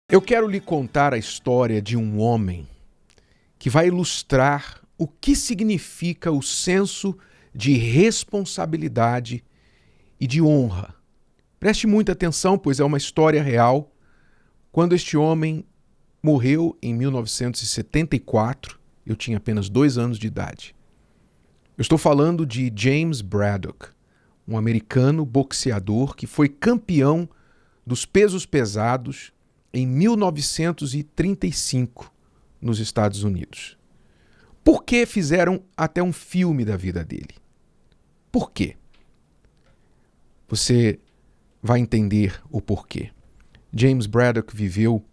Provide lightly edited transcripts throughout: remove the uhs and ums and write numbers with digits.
Eu quero lhe contar a história de um homem que vai ilustrar o que significa o senso de responsabilidade e de honra. Preste muita atenção, pois é uma história real. Quando este homem morreu em 1974, eu tinha apenas 2 anos de idade. Eu estou falando de James Braddock, um americano boxeador que foi campeão dos pesos pesados em 1935, nos Estados Unidos. Por que fizeram até um filme da vida dele? Por quê? Você vai entender o porquê. James Braddock viveu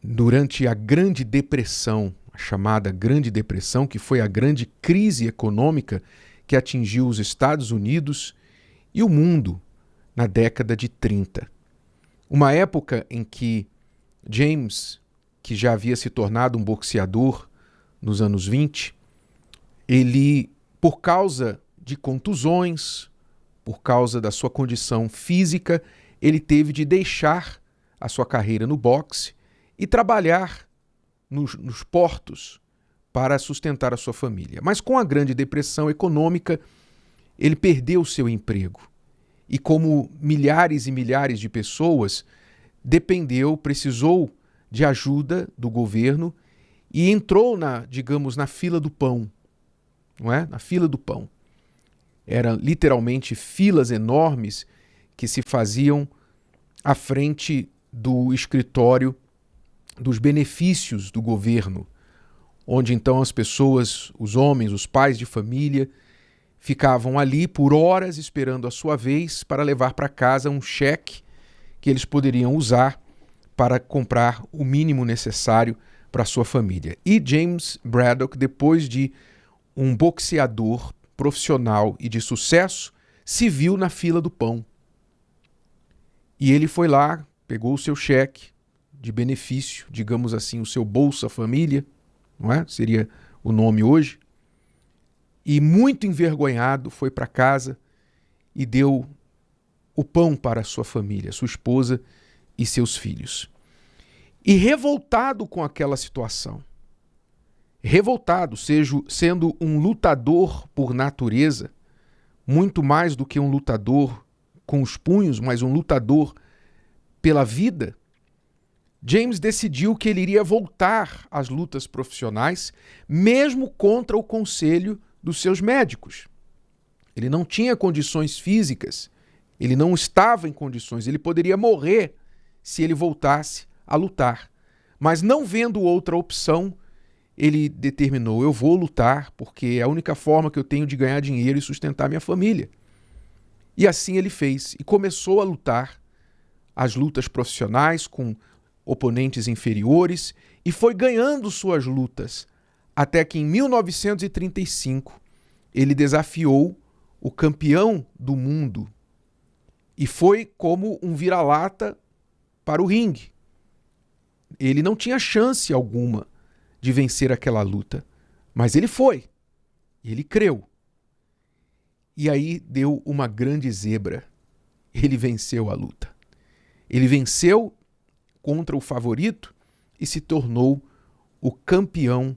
durante a Grande Depressão, a chamada Grande Depressão, que foi a grande crise econômica que atingiu os Estados Unidos e o mundo na década de 30. Uma época em que James, que já havia se tornado um boxeador nos anos 20, ele, por causa de contusões, por causa da sua condição física, ele teve de deixar a sua carreira no boxe e trabalhar nos portos para sustentar a sua família. Mas com a Grande Depressão econômica, ele perdeu o seu emprego. E como milhares e milhares de pessoas, precisou de ajuda do governo e entrou na fila do pão, não é? Na fila do pão. Eram literalmente filas enormes que se faziam à frente do escritório dos benefícios do governo, onde então as pessoas, os homens, os pais de família, ficavam ali por horas esperando a sua vez para levar para casa um cheque que eles poderiam usar para comprar o mínimo necessário para a sua família. E James Braddock, depois de um boxeador profissional e de sucesso, se viu na fila do pão. E ele foi lá, pegou o seu cheque de benefício, digamos assim, o seu Bolsa Família, não é? Seria o nome hoje, e muito envergonhado foi para casa e deu o pão para a sua família, sua esposa e seus filhos. E revoltado com aquela situação, revoltado, sendo um lutador por natureza, muito mais do que um lutador com os punhos, mas um lutador pela vida, James decidiu que ele iria voltar às lutas profissionais, mesmo contra o conselho dos seus médicos. Ele não tinha condições físicas, ele não estava em condições, ele poderia morrer se ele voltasse a lutar. Mas não vendo outra opção, ele determinou: eu vou lutar porque é a única forma que eu tenho de ganhar dinheiro e sustentar minha família. E assim ele fez, e começou a lutar as lutas profissionais com oponentes inferiores e foi ganhando suas lutas, até que em 1935 ele desafiou o campeão do mundo e foi como um vira-lata para o ringue. Ele não tinha chance alguma de vencer aquela luta, mas ele foi, ele creu. E aí deu uma grande zebra. Ele venceu a luta. Ele venceu contra o favorito e se tornou o campeão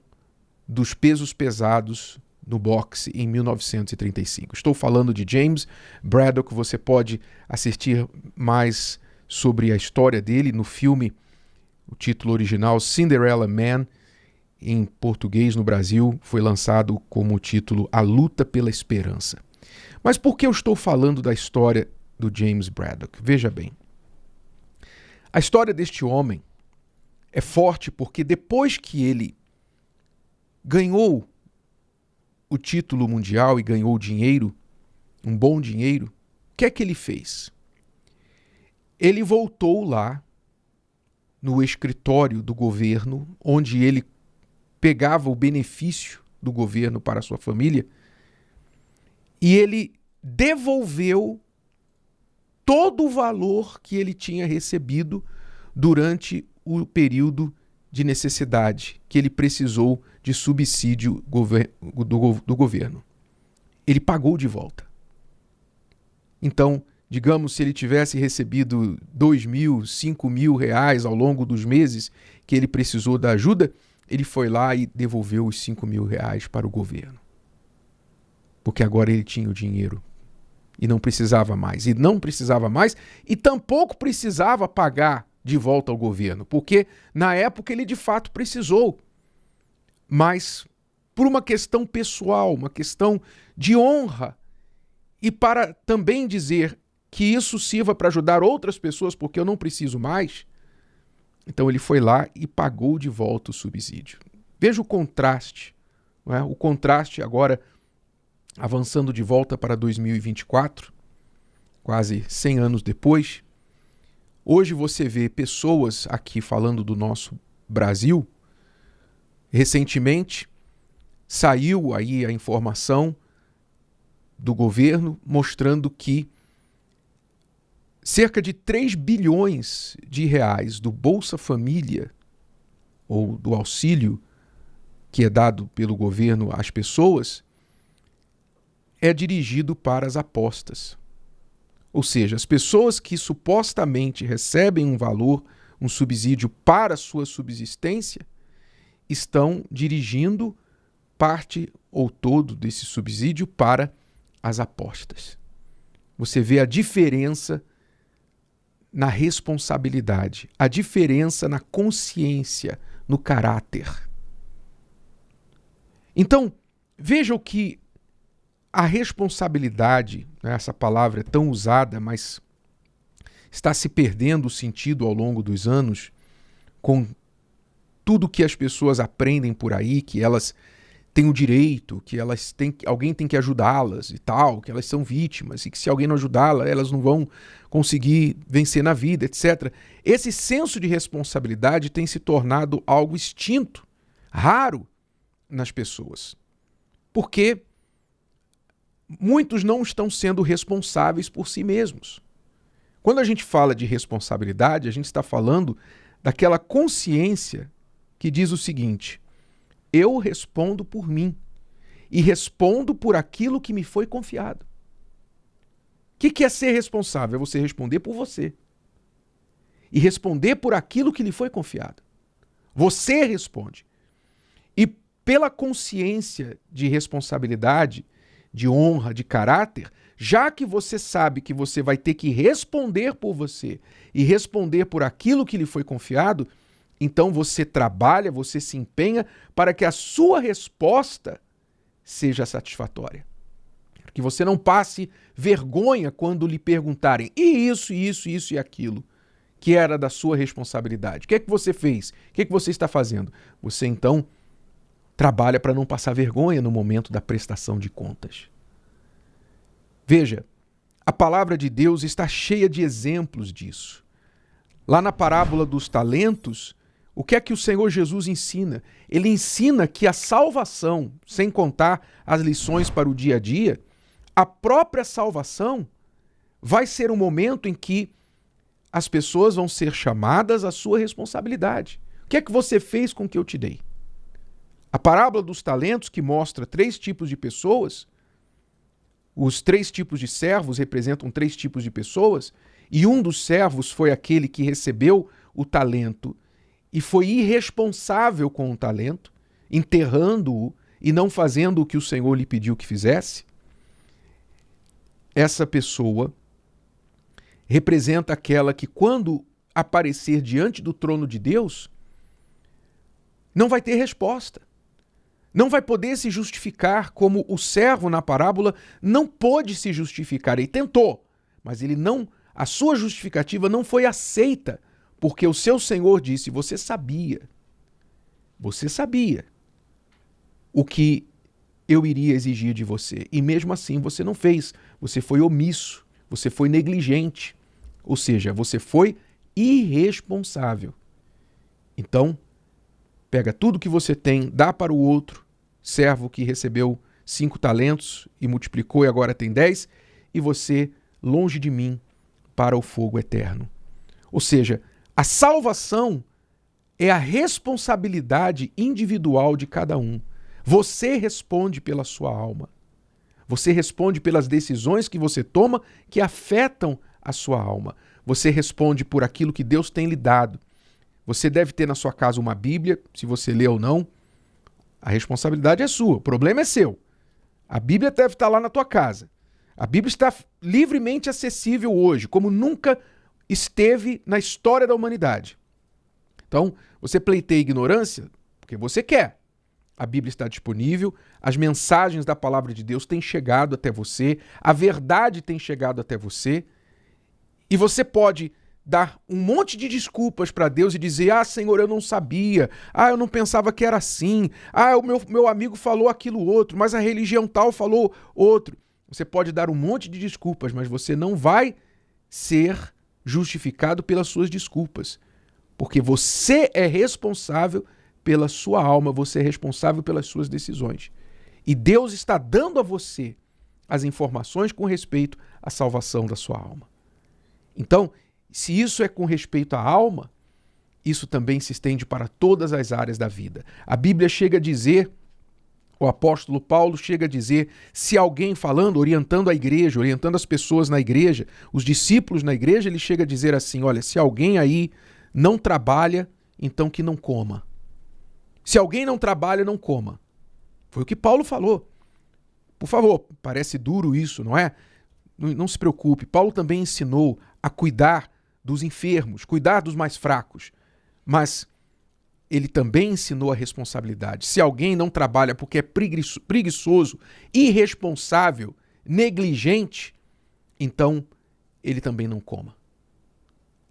dos pesos pesados no boxe em 1935. Estou falando de James Braddock. Você pode assistir mais sobre a história dele no filme, o título original Cinderella Man, em português no Brasil foi lançado como o título A Luta pela Esperança. Mas por que eu estou falando da história do James Braddock? Veja bem, a história deste homem é forte porque depois que ele ganhou o título mundial e ganhou dinheiro, um bom dinheiro, o que é que ele fez? Ele voltou lá no escritório do governo, onde ele pegava o benefício do governo para a sua família, e ele devolveu todo o valor que ele tinha recebido durante o período de necessidade, que ele precisou de subsídio do governo. Ele pagou de volta. Então, digamos, se ele tivesse recebido 2.000, 5.000 reais ao longo dos meses que ele precisou da ajuda, ele foi lá e devolveu os 5.000 reais para o governo. Porque agora ele tinha o dinheiro e não precisava mais. E não precisava mais e tampouco precisava pagar de volta ao governo, porque na época ele de fato precisou. Mas por uma questão pessoal, uma questão de honra, e para também dizer que isso sirva para ajudar outras pessoas porque eu não preciso mais, então ele foi lá e pagou de volta o subsídio. Veja o contraste, não é? O contraste agora avançando de volta para 2024, quase 100 anos depois. Hoje você vê pessoas aqui falando do nosso Brasil. Recentemente saiu aí a informação do governo mostrando que cerca de 3 bilhões de reais do Bolsa Família, ou do auxílio que é dado pelo governo às pessoas, é dirigido para as apostas. Ou seja, as pessoas que supostamente recebem um valor, um subsídio para a sua subsistência, estão dirigindo parte ou todo desse subsídio para as apostas. Você vê a diferença na responsabilidade, a diferença na consciência, no caráter. Então, veja o que a responsabilidade, né, essa palavra é tão usada, mas está se perdendo o sentido ao longo dos anos, com tudo que as pessoas aprendem por aí, que elas têm o direito, que elas têm, alguém tem que ajudá-las e tal, que elas são vítimas e que se alguém não ajudá-las, elas não vão conseguir vencer na vida, etc. Esse senso de responsabilidade tem se tornado algo extinto, raro nas pessoas. Porque muitos não estão sendo responsáveis por si mesmos. Quando a gente fala de responsabilidade, a gente está falando daquela consciência que diz o seguinte: eu respondo por mim e respondo por aquilo que me foi confiado. O que é ser responsável? É você responder por você e responder por aquilo que lhe foi confiado. Você responde. E pela consciência de responsabilidade, de honra, de caráter, já que você sabe que você vai ter que responder por você e responder por aquilo que lhe foi confiado, então você trabalha, você se empenha para que a sua resposta seja satisfatória. Que você não passe vergonha quando lhe perguntarem e isso e aquilo, que era da sua responsabilidade. O que é que você fez? O que é que você está fazendo? Você então trabalha para não passar vergonha no momento da prestação de contas. Veja, a palavra de Deus está cheia de exemplos disso. Lá na parábola dos talentos, o que é que o Senhor Jesus ensina? Ele ensina que a salvação, sem contar as lições para o dia a dia, a própria salvação vai ser um momento em que as pessoas vão ser chamadas à sua responsabilidade. O que é que você fez com o que eu te dei? A parábola dos talentos, que mostra 3 tipos de pessoas, os 3 tipos de servos representam 3 tipos de pessoas, e um dos servos foi aquele que recebeu o talento e foi irresponsável com o talento, enterrando-o e não fazendo o que o Senhor lhe pediu que fizesse. Essa pessoa representa aquela que, quando aparecer diante do trono de Deus, não vai ter resposta. Não vai poder se justificar, como o servo na parábola não pôde se justificar. Ele tentou, mas a sua justificativa não foi aceita, porque o seu Senhor disse: você sabia o que eu iria exigir de você, e mesmo assim você não fez, você foi omisso, você foi negligente, ou seja, você foi irresponsável. Então, pega tudo que você tem, dá para o outro, servo que recebeu 5 talentos e multiplicou e agora tem 10, e você, longe de mim, para o fogo eterno. Ou seja, a salvação é a responsabilidade individual de cada um. Você responde pela sua alma. Você responde pelas decisões que você toma que afetam a sua alma. Você responde por aquilo que Deus tem lhe dado. Você deve ter na sua casa uma Bíblia, se você lê ou não. A responsabilidade é sua, o problema é seu. A Bíblia deve estar lá na tua casa. A Bíblia está livremente acessível hoje, como nunca esteve na história da humanidade. Então, você pleiteia ignorância porque você quer. A Bíblia está disponível, as mensagens da palavra de Deus têm chegado até você, a verdade tem chegado até você, e você pode dar um monte de desculpas para Deus e dizer: ah, Senhor, eu não sabia, ah, eu não pensava que era assim, ah, o meu amigo falou aquilo outro, mas a religião tal falou outro. Você pode dar um monte de desculpas, mas você não vai ser justificado pelas suas desculpas, porque você é responsável pela sua alma, você é responsável pelas suas decisões. E Deus está dando a você as informações com respeito à salvação da sua alma. Então, se isso é com respeito à alma, isso também se estende para todas as áreas da vida. A Bíblia chega a dizer, o apóstolo Paulo chega a dizer, se alguém falando, orientando a igreja, orientando as pessoas na igreja, os discípulos na igreja, ele chega a dizer assim: olha, se alguém aí não trabalha, então que não coma. Se alguém não trabalha, não coma. Foi o que Paulo falou. Por favor, parece duro isso, não é? Não se preocupe. Paulo também ensinou a cuidar dos enfermos, cuidar dos mais fracos. Mas ele também ensinou a responsabilidade. Se alguém não trabalha porque é preguiçoso, irresponsável, negligente, então ele também não coma.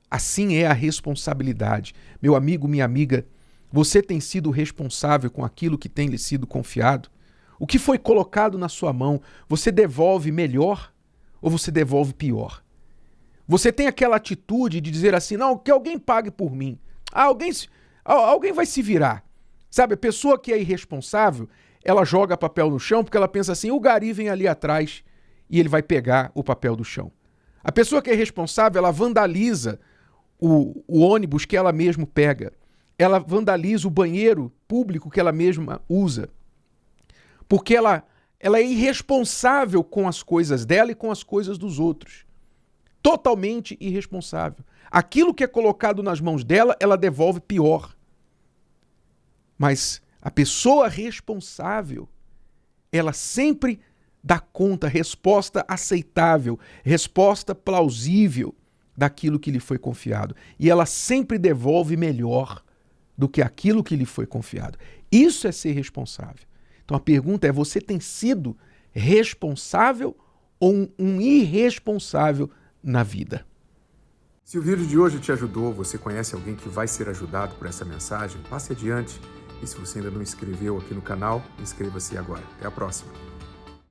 Assim é a responsabilidade. Meu amigo, minha amiga, você tem sido responsável com aquilo que tem lhe sido confiado? O que foi colocado na sua mão, você devolve melhor ou você devolve pior? Você tem aquela atitude de dizer assim: não, que alguém pague por mim. Alguém vai se virar. Sabe, a pessoa que é irresponsável, ela joga papel no chão porque ela pensa assim: o gari vem ali atrás e ele vai pegar o papel do chão. A pessoa que é irresponsável, ela vandaliza o ônibus que ela mesma pega. Ela vandaliza o banheiro público que ela mesma usa. Porque ela é irresponsável com as coisas dela e com as coisas dos outros. Totalmente irresponsável. Aquilo que é colocado nas mãos dela, ela devolve pior. Mas a pessoa responsável, ela sempre dá conta, resposta aceitável, resposta plausível daquilo que lhe foi confiado. E ela sempre devolve melhor do que aquilo que lhe foi confiado. Isso é ser responsável. Então a pergunta é: você tem sido responsável ou um irresponsável na vida? Se o vídeo de hoje te ajudou, você conhece alguém que vai ser ajudado por essa mensagem, passe adiante. E se você ainda não inscreveu aqui no canal, inscreva-se agora. Até a próxima.